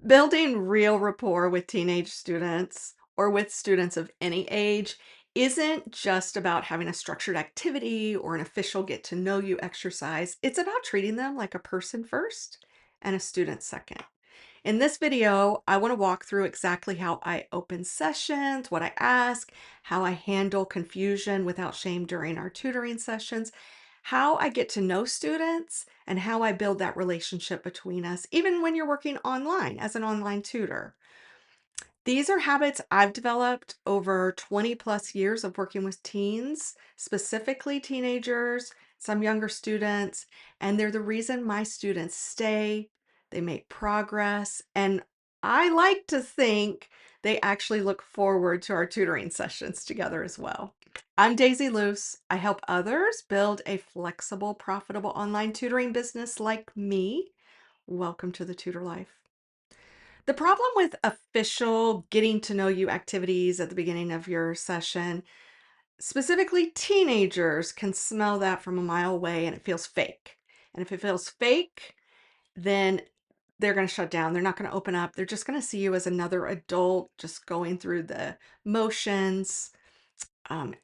Building real rapport with teenage students or with students of any age isn't just about having a structured activity or an official get to know you exercise. It's about treating them like a person first and a student second. In this video, I want to walk through exactly how I open sessions, what I ask, how I handle confusion without shame during our tutoring sessions, how I get to know students, and how I build that relationship between us, even when you're working online as an online tutor. These are habits I've developed over 20 plus years of working with teens, specifically teenagers, some younger students, and they're the reason my students stay, they make progress, and I like to think they actually look forward to our tutoring sessions together as well. I'm Daisy Luce. I help others build a flexible, profitable online tutoring business like me. Welcome to the tutor life. The problem with official getting to know you activities at the beginning of your session, specifically teenagers can smell that from a mile away and it feels fake. And if it feels fake, then they're going to shut down. They're not going to open up. They're just going to see you as another adult just going through the motions.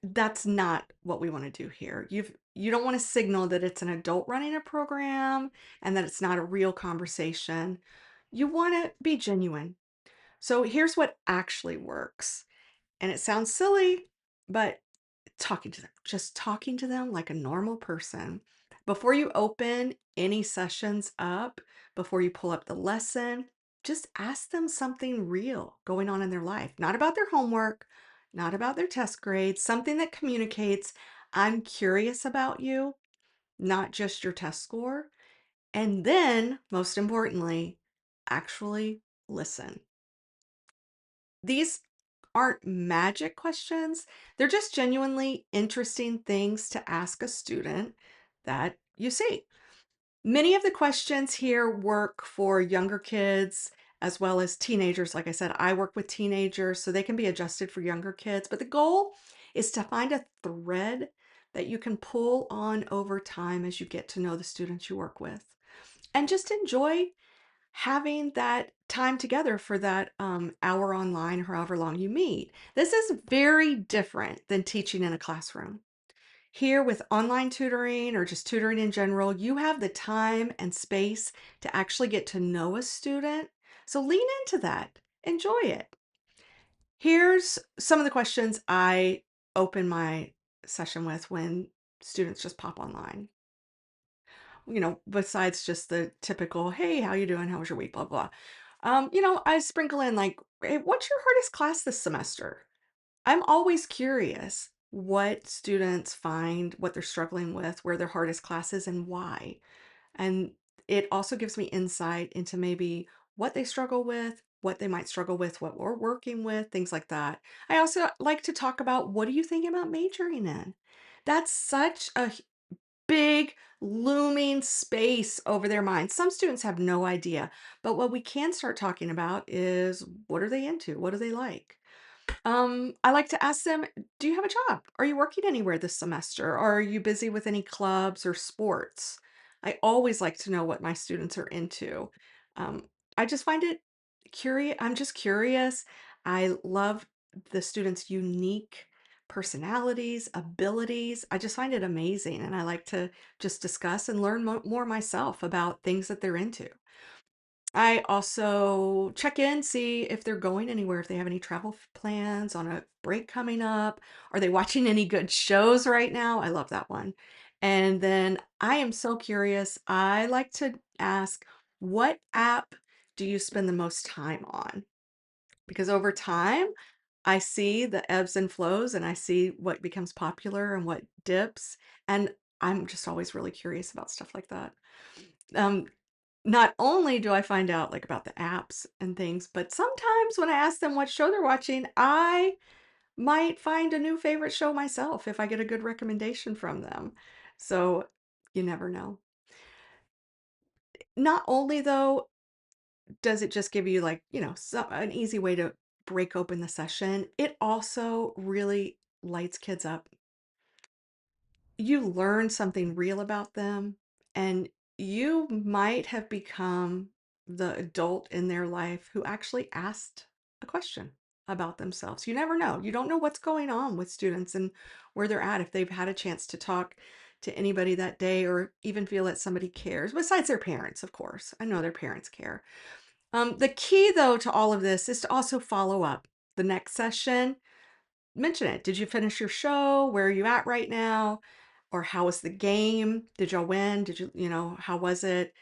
That's not what we want to do here. You don't want to signal that it's an adult running a program and that it's not a real conversation. You want to be genuine. So here's what actually works. And it sounds silly, but talking to them, just talking to them like a normal person. Before you open any sessions up, before you pull up the lesson, just ask them something real going on in their life, not about their homework, not about their test grades, something that communicates, I'm curious about you, not just your test score. And then, most importantly, actually listen. These aren't magic questions. They're just genuinely interesting things to ask a student that you see. Many of the questions here work for younger kids as well as teenagers. Like I said, I work with teenagers, so they can be adjusted for younger kids. But the goal is to find a thread that you can pull on over time as you get to know the students you work with. And just enjoy having that time together for that hour online or however long you meet. This is very different than teaching in a classroom. Here with online tutoring or just tutoring in general, you have the time and space to actually get to know a student. So lean into that. Enjoy it. Here's some of the questions I open my session with when students just pop online. Besides just the typical, "Hey, how you doing? How was your week?" Blah, blah. I sprinkle in like, "Hey, what's your hardest class this semester?" I'm always curious what students find, what they're struggling with, where their hardest class is, and why. And it also gives me insight into maybe what they struggle with, what they might struggle with, what we're working with, things like that. I also like to talk about what are you thinking about majoring in? That's such a big looming space over their minds. Some students have no idea, but what we can start talking about is what are they into? What do they like? I like to ask them, do you have a job? Are you working anywhere this semester? Or are you busy with any clubs or sports? I always like to know what my students are into. Um, I just find it curious. I'm just curious. I love the students' unique personalities, abilities. I just find it amazing. And I like to just discuss and learn more myself about things that they're into. I also check in, see if they're going anywhere, if they have any travel plans on a break coming up. Are they watching any good shows right now? I love that one. And then I am so curious. I like to ask, what app do you spend the most time on? Because over time, I see the ebbs and flows and I see what becomes popular and what dips. And I'm just always really curious about stuff like that. Um, Not only do I find out like about the apps and things, but sometimes when I ask them what show they're watching, I might find a new favorite show myself if I get a good recommendation from them. So you never know. Not only though does it just give you like, an easy way to break open the session, it also really lights kids up. You learn something real about them and you might have become the adult in their life who actually asked a question about themselves. You never know. You don't know what's going on with students and where they're at, if they've had a chance to talk to anybody that day or even feel that somebody cares, besides their parents, of course. I know their parents care. The key, though, to all of this is to also follow up the next session. Mention it. Did you finish your show? Where are you at right now? Or how was the game? Did y'all win? Did how was it?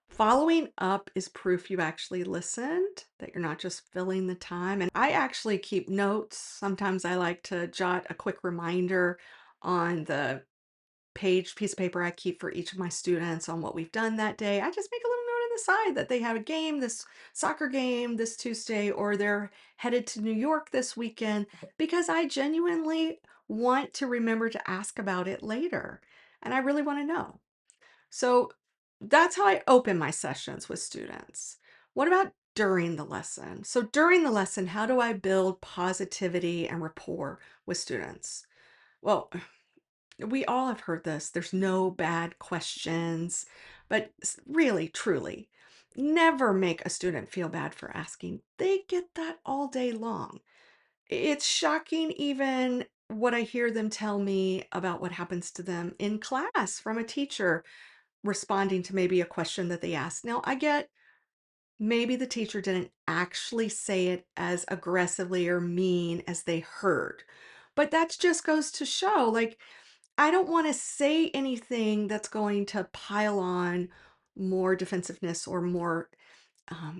Following up is proof you actually listened, that you're not just filling the time. And I actually keep notes. Sometimes I like to jot a quick reminder on the piece of paper I keep for each of my students on what we've done that day. I just make a little note on the side that they have a game, this soccer game this Tuesday, or they're headed to New York this weekend, because I genuinely want to remember to ask about it later. And I really want to know. So that's how I open my sessions with students. What about during the lesson? So during the lesson, how do I build positivity and rapport with students? Well, we all have heard this. There's no bad questions, but really, truly, never make a student feel bad for asking. They get that all day long. It's shocking, even what I hear them tell me about what happens to them in class from a teacher responding to maybe a question that they asked. Now, I get maybe the teacher didn't actually say it as aggressively or mean as they heard, but that just goes to show, like, I don't want to say anything that's going to pile on more defensiveness or more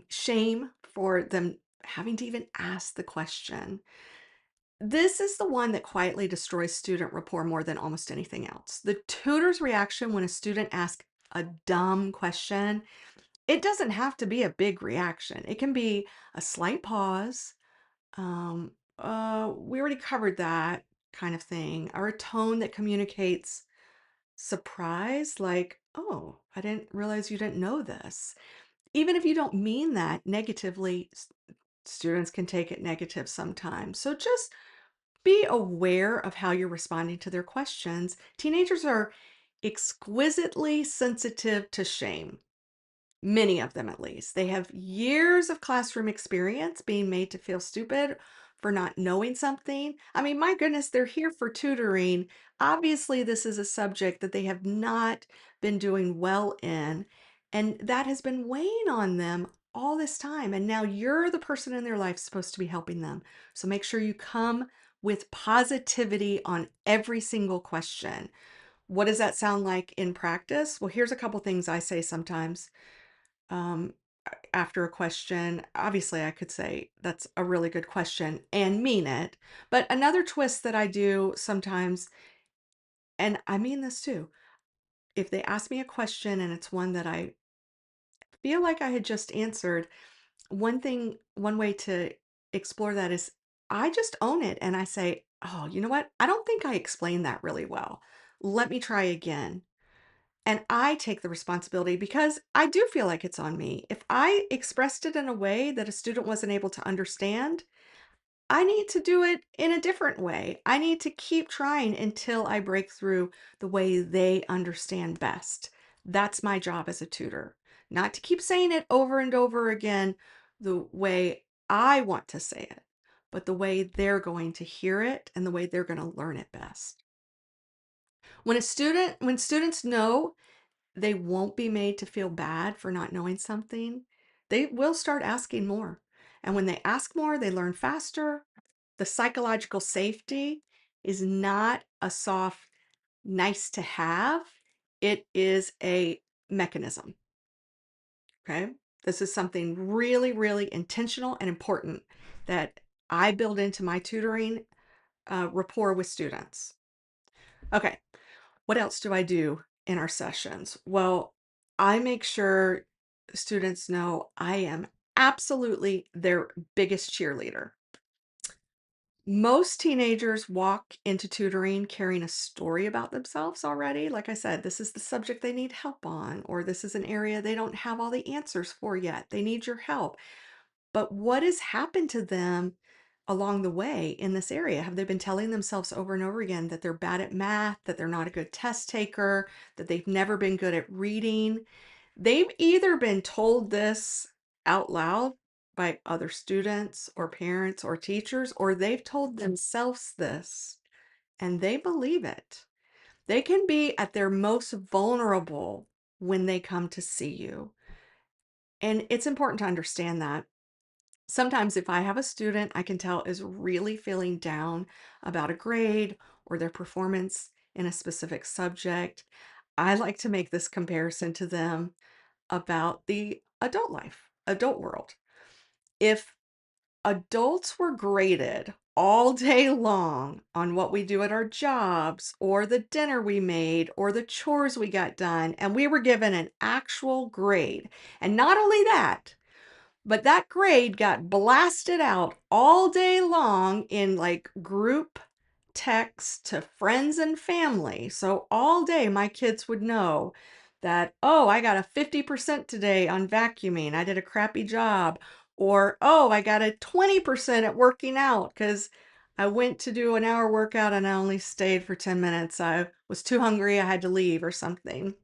shame for them having to even ask the question. This is the one that quietly destroys student rapport more than almost anything else. The tutor's reaction when a student asks a dumb question, it doesn't have to be a big reaction. It can be a slight pause, we already covered that kind of thing, or a tone that communicates surprise, like, oh, I didn't realize you didn't know this. Even if you don't mean that negatively, students can take it negative sometimes. So just be aware of how you're responding to their questions. Teenagers are exquisitely sensitive to shame. Many of them, at least. They have years of classroom experience being made to feel stupid for not knowing something. I mean, my goodness, they're here for tutoring. Obviously, this is a subject that they have not been doing well in, and that has been weighing on them all this time. And now you're the person in their life supposed to be helping them. So make sure you come with positivity on every single question. What does that sound like in practice? Well, here's a couple things I say sometimes um, after a question. Obviously, I could say that's a really good question and mean it. But another twist that I do sometimes, and I mean this too, if they ask me a question and it's one that I feel like I had just answered, one way to explore that is I just own it and I say, oh, you know what? I don't think I explained that really well. Let me try again. And I take the responsibility because I do feel like it's on me. If I expressed it in a way that a student wasn't able to understand, I need to do it in a different way. I need to keep trying until I break through the way they understand best. That's my job as a tutor, not to keep saying it over and over again the way I want to say it, but the way they're going to hear it and the way they're going to learn it best. When students know they won't be made to feel bad for not knowing something, they will start asking more. And when they ask more, they learn faster. The psychological safety is not a soft, nice to have, it is a mechanism. Okay. This is something really, really intentional and important that I build into my tutoring rapport with students. Okay. What else do I do in our sessions? Well, I make sure students know I am absolutely their biggest cheerleader. Most teenagers walk into tutoring carrying a story about themselves already. Like I said, this is the subject they need help on, or this is an area they don't have all the answers for yet. They need your help. But what has happened to them along the way in this area? Have they been telling themselves over and over again that they're bad at math, that they're not a good test taker, that they've never been good at reading? They've either been told this out loud by other students or parents or teachers, or they've told themselves this and they believe it. They can be at their most vulnerable when they come to see you. And it's important to understand that. Sometimes, if I have a student I can tell is really feeling down about a grade or their performance in a specific subject, I like to make this comparison to them about the adult life, adult world. If adults were graded all day long on what we do at our jobs or the dinner we made or the chores we got done, and we were given an actual grade, and not only that, but that grade got blasted out all day long in like group text to friends and family. So all day my kids would know that, oh, I got a 50% today on vacuuming. I did a crappy job. Or, oh, I got a 20% at working out because I went to do an hour workout and I only stayed for 10 minutes. I was too hungry. I had to leave or something.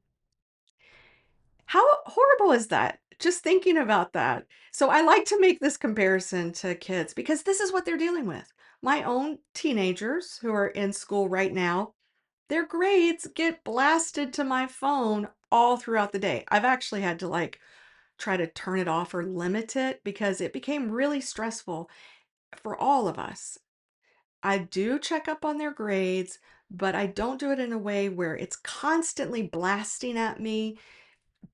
How horrible is that? Just thinking about that. So I like to make this comparison to kids because this is what they're dealing with. My own teenagers who are in school right now, their grades get blasted to my phone all throughout the day. I've actually had to like try to turn it off or limit it because it became really stressful for all of us. I do check up on their grades, but I don't do it in a way where it's constantly blasting at me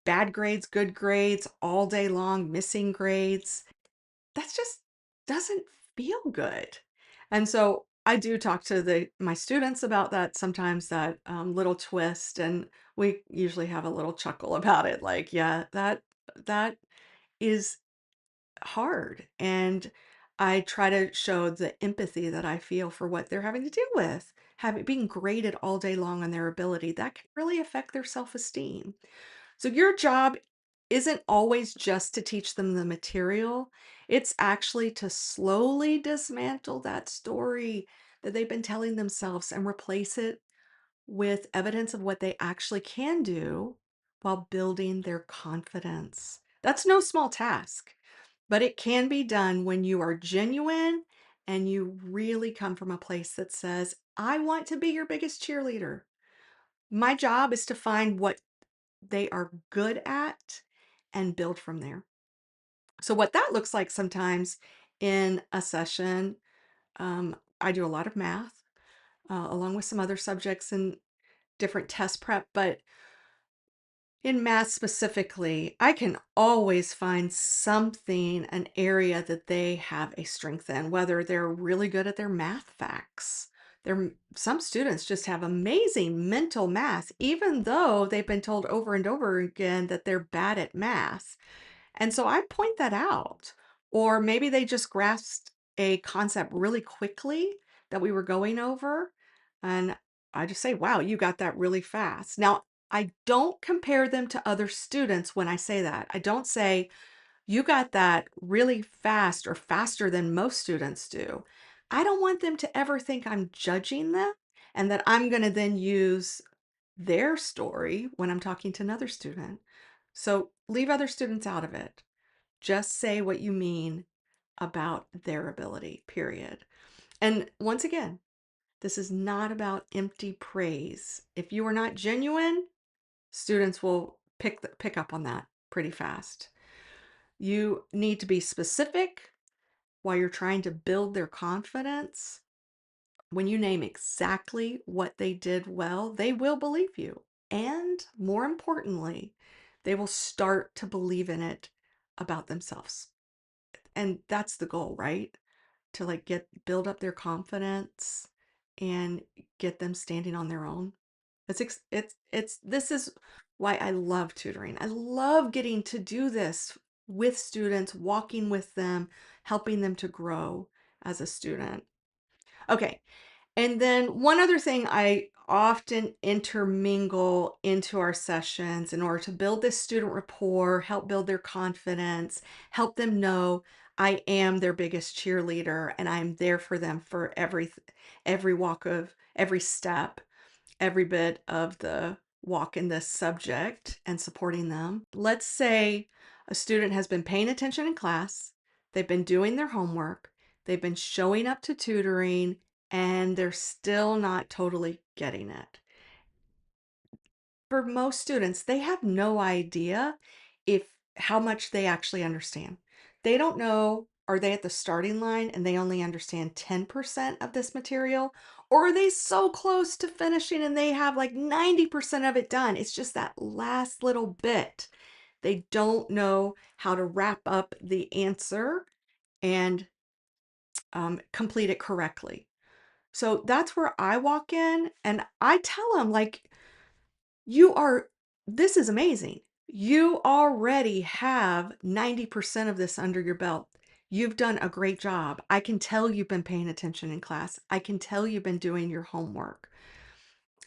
bad grades, good grades, all day long, missing grades. That just doesn't feel good. And so I do talk to my students about that sometimes, that little twist, and we usually have a little chuckle about it. Like, yeah, that is hard, and I try to show the empathy that I feel for what they're having to deal with. Having being graded all day long on their ability, that can really affect their self-esteem. So your job isn't always just to teach them the material. It's actually to slowly dismantle that story that they've been telling themselves and replace it with evidence of what they actually can do while building their confidence. That's no small task, but it can be done when you are genuine and you really come from a place that says, I want to be your biggest cheerleader. My job is to find what they are good at and build from there. So, what that looks like sometimes in a session, I do a lot of math along with some other subjects and different test prep, but in math specifically, I can always find something, an area that they have a strength in, whether they're really good at their math facts. Some students just have amazing mental math, even though they've been told over and over again that they're bad at math. And so I point that out. Or maybe they just grasped a concept really quickly that we were going over. And I just say, wow, you got that really fast. Now, I don't compare them to other students when I say that. I don't say, you got that really fast or faster than most students do. I don't want them to ever think I'm judging them and that I'm going to then use their story when I'm talking to another student. So leave other students out of it. Just say what you mean about their ability, period. And once again, this is not about empty praise. If you are not genuine, students will pick up on that pretty fast. You need to be specific while you're trying to build their confidence. When you name exactly what they did well, they will believe you. And more importantly, they will start to believe in it about themselves. And that's the goal, right? To like build up their confidence and get them standing on their own. This is why I love tutoring. I love getting to do this with students, walking with them, helping them to grow as a student. Okay, and then one other thing I often intermingle into our sessions in order to build this student rapport, help build their confidence, help them know I am their biggest cheerleader and I'm there for them for every walk of every step, every bit of the walk in this subject and supporting them. Let's say a student has been paying attention in class, they've been doing their homework, they've been showing up to tutoring, and they're still not totally getting it. For most students, they have no idea if how much they actually understand. They don't know, are they at the starting line and they only understand 10% of this material? Or are they so close to finishing and they have like 90% of it done? It's just that last little bit. They don't know how to wrap up the answer and complete it correctly. So that's where I walk in and I tell them, like, you are this is amazing. You already have 90% of this under your belt. You've done a great job. I can tell you've been paying attention in class. I can tell you've been doing your homework.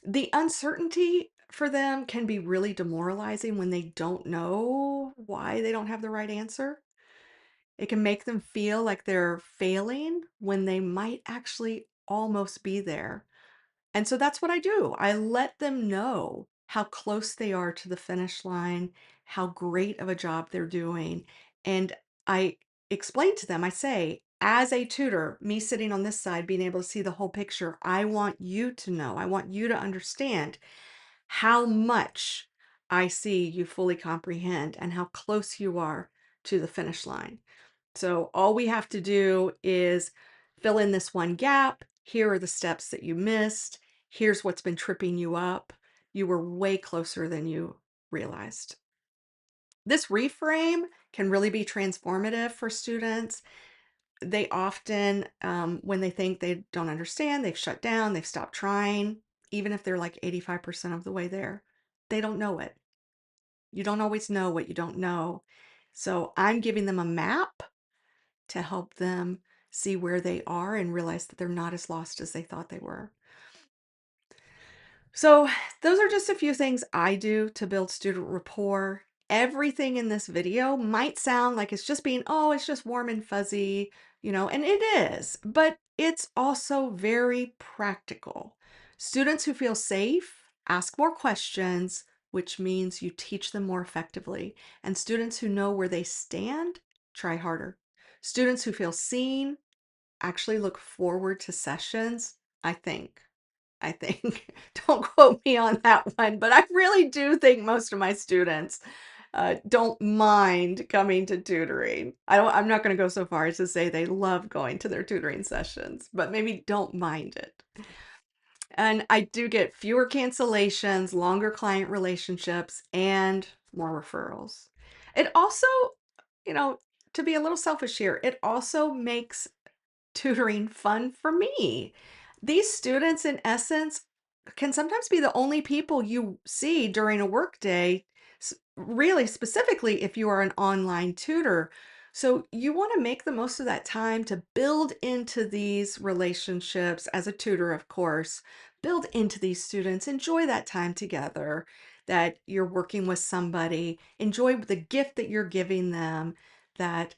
The uncertainty for them can be really demoralizing when they don't know why they don't have the right answer. It can make them feel like they're failing when they might actually almost be there. And so that's what I do. I let them know how close they are to the finish line, how great of a job they're doing. And I explain to them, I say, as a tutor, me sitting on this side, being able to see the whole picture, I want you to know, I want you to understand how much I see you fully comprehend and how close you are to the finish line. So all we have to do is fill in this one gap. Here are the steps that you missed. Here's what's been tripping you up. You were way closer than you realized. This reframe can really be transformative for students. They often, when they think they don't understand, they've shut down, they've stopped trying, even if they're like 85% of the way there. They don't know it. You don't always know what you don't know. So I'm giving them a map to help them see where they are and realize that they're not as lost as they thought they were. So, those are just a few things I do to build student rapport. Everything in this video might sound like it's just being, oh, it's just warm and fuzzy, and it is, but it's also very practical. Students who feel safe ask more questions, which means you teach them more effectively. And students who know where they stand try harder. Students who feel seen actually look forward to sessions, I think. I think. Don't quote me on that one, but I really do think most of my students don't mind coming to tutoring. I'm not going to go so far as to say they love going to their tutoring sessions, but maybe don't mind it. And I do get fewer cancellations, longer client relationships, and more referrals. It also, you know, to be a little selfish here, it also makes tutoring fun for me. These students, in essence, can sometimes be the only people you see during a workday, really specifically if you are an online tutor. So you want to make the most of that time to build into these relationships as a tutor, of course, build into these students, enjoy that time together that you're working with somebody, enjoy the gift that you're giving them, that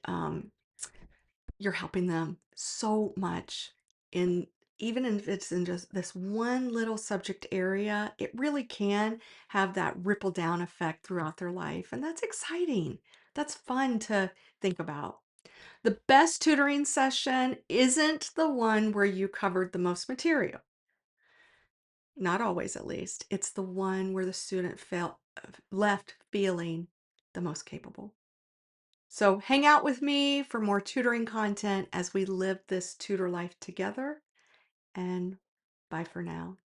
you're helping them so much in even if it's in just this one little subject area, it really can have that ripple down effect throughout their life. And that's exciting. That's fun to think about. The best tutoring session isn't the one where you covered the most material. Not always, at least. It's the one where the student felt left feeling the most capable. So hang out with me for more tutoring content as we live this tutor life together. And bye for now.